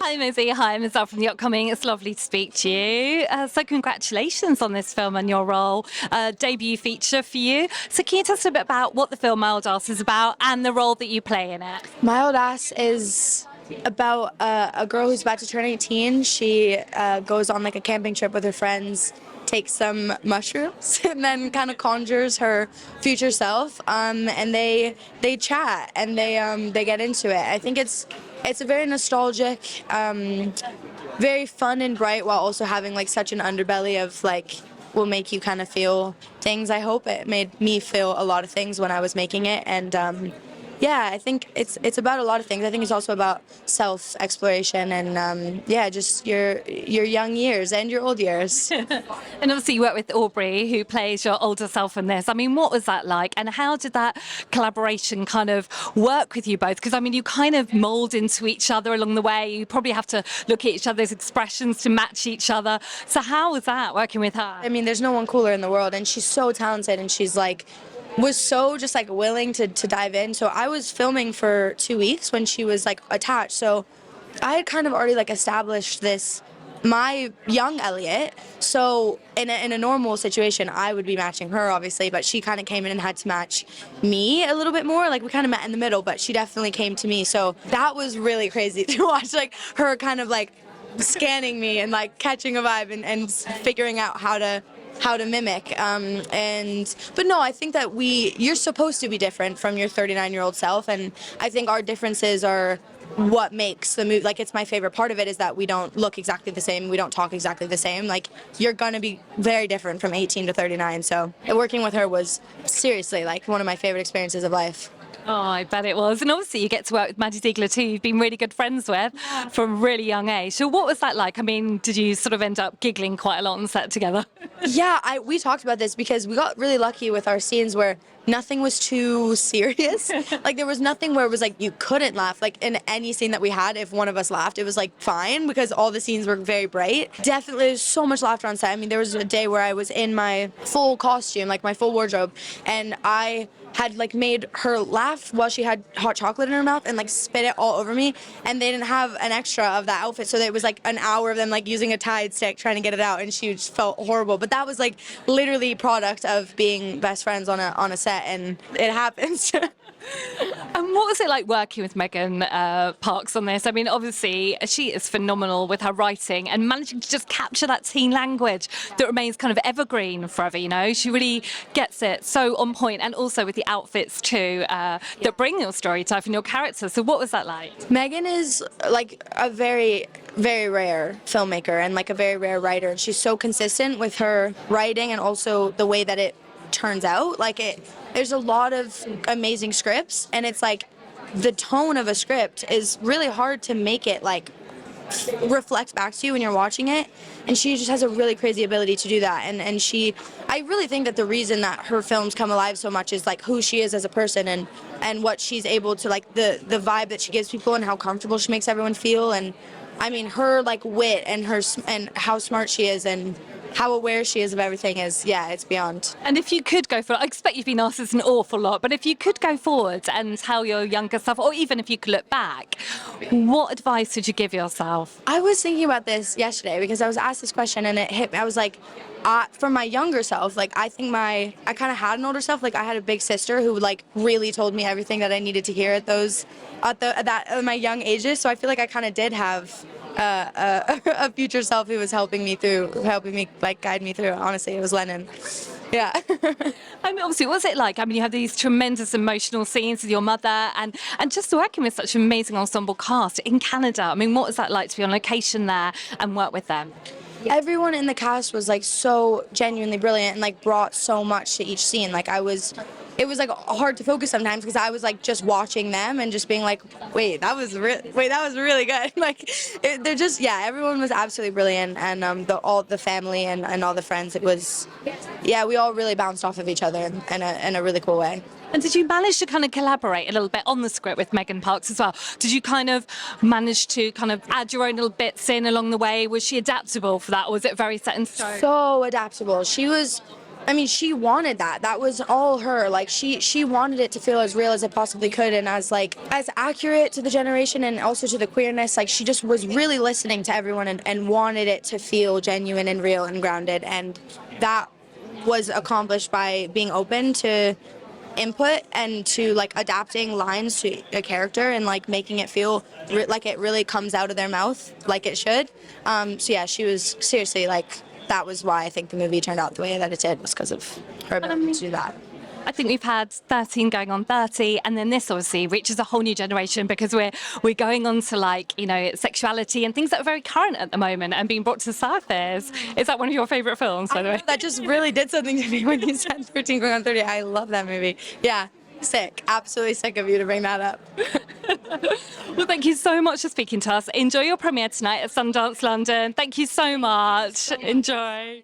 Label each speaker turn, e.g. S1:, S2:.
S1: Hi, Maisy. Hi, I'm Ezelle from the upcoming. It's lovely to speak to you. So congratulations on this film and your role. Debut feature for you. So can you tell us a bit about what the film Alblas is about and the role that you play in it?
S2: My Old Ass is about a girl who's about to turn 18. She goes on like a camping trip with her friends, takes some mushrooms, and then kind of conjures her future self. And they chat and they get into it. I think it's a very nostalgic, very fun and bright, while also having like such an underbelly of like will make you kind of feel things. I hope it made me feel a lot of things when I was making it, and yeah, I think it's about a lot of things. I think it's also about self-exploration and yeah, just your young years and your old years.
S1: And obviously you work with Aubrey, who plays your older self in this. I mean, what was that like? And how did that collaboration kind of work with you both? Because, I mean, you kind of mould into each other along the way. You probably have to look at each other's expressions to match each other. So how was that working with her?
S2: I mean, there's no one cooler in the world, and she's so talented, and she's like was so just like willing to dive in. So I was filming for 2 weeks when she was like attached. So I had kind of already like established this, my young Elliot. So in a normal situation, I would be matching her, obviously, but she kind of came in and had to match me a little bit more. Like we kind of met in the middle, but she definitely came to me. So that was really crazy to watch, like her kind of like scanning me and like catching a vibe and figuring out how to mimic. But no, I think that you're supposed to be different from your 39-year-old self, and I think our differences are what makes the movie. Like, it's my favorite part of it is that we don't look exactly the same, we don't talk exactly the same. Like, you're gonna be very different from 18 to 39. So working with her was seriously like one of my favorite experiences of life.
S1: Oh, I bet it was. And obviously you get to work with Maisy Stella too, you've been really good friends with from a really young age. So what was that like? I mean, did you sort of end up giggling quite a lot on set together?
S2: Yeah, we talked about this because we got really lucky with our scenes where nothing was too serious. Like there was nothing where it was like you couldn't laugh. Like in any scene that we had, if one of us laughed, it was like fine because all the scenes were very bright. Definitely there's so much laughter on set. I mean, there was a day where I was in my full costume, like my full wardrobe, and I had like made her laugh while she had hot chocolate in her mouth and like spit it all over me, and they didn't have an extra of that outfit, so it was like an hour of them like using a Tide stick trying to get it out, and she just felt horrible. But that was like literally product of being best friends on a set, and it happens.
S1: And what was it like working with Megan Parks on this? I mean, obviously, she is phenomenal with her writing and managing to just capture that teen language that remains kind of evergreen forever, you know? She really gets it so on point, and also with the outfits too that bring your story to life and your character. So what was that like?
S2: Megan is like a very rare filmmaker and like a very rare writer, and she's so consistent with her writing and also the way that it turns out. Like there's a lot of amazing scripts, and it's like the tone of a script is really hard to make it like reflect back to you when you're watching it, and she just has a really crazy ability to do that. And I really think that the reason that her films come alive so much is like who she is as a person, and what she's able to, like the vibe that she gives people and how comfortable she makes everyone feel. And I mean, her like wit and how smart she is and how aware she is of everything is, yeah, it's beyond.
S1: And if you could go forward, I expect you've been asked this an awful lot, but if you could go forward and tell your younger self, or even if you could look back, what advice would you give yourself?
S2: I was thinking about this yesterday because I was asked this question and it hit me. I was like, for my younger self, like I think I kind of had an older self. Like I had a big sister who like really told me everything that I needed to hear at my young ages. So I feel like I kind of did have a future self who was helping me like guide me through. Honestly, it was Lennon. Yeah.
S1: I mean, obviously, what was it like? I mean, you have these tremendous emotional scenes with your mother, and just working with such an amazing ensemble cast in Canada. I mean, what was that like to be on location there and work with them?
S2: Everyone in the cast was like so genuinely brilliant and like brought so much to each scene. Like it was like hard to focus sometimes because I was like just watching them and just being like, wait, that was really good. Like they're just, yeah, everyone was absolutely brilliant, and all the family and all the friends. It was, yeah, we all really bounced off of each other in a really cool way.
S1: And did you manage to kind of collaborate a little bit on the script with Megan Parks as well? Did you kind of manage to kind of add your own little bits in along the way? Was she adaptable for that, or was it very set in stone?
S2: So adaptable. She was I mean, she wanted that. That was all her. Like she wanted it to feel as real as it possibly could, and as like as accurate to the generation and also to the queerness. Like she just was really listening to everyone and wanted it to feel genuine and real and grounded. And that was accomplished by being open to input and to like adapting lines to a character and like making it feel like it really comes out of their mouth like it should. So yeah, she was seriously like, that was why I think the movie turned out the way that it did, was because of her ability to do that.
S1: I think we've had 13 going on 30, and then this obviously reaches a whole new generation because we're going on to like, you know, sexuality and things that are very current at the moment and being brought to the surface. Is that one of your favourite films, by the way?
S2: That just really did something to me when you said 13 going on 30. I love that movie. Yeah, sick. Absolutely sick of you to bring that up.
S1: Well, thank you so much for speaking to us. Enjoy your premiere tonight at Sundance London. Thank you so much. Enjoy.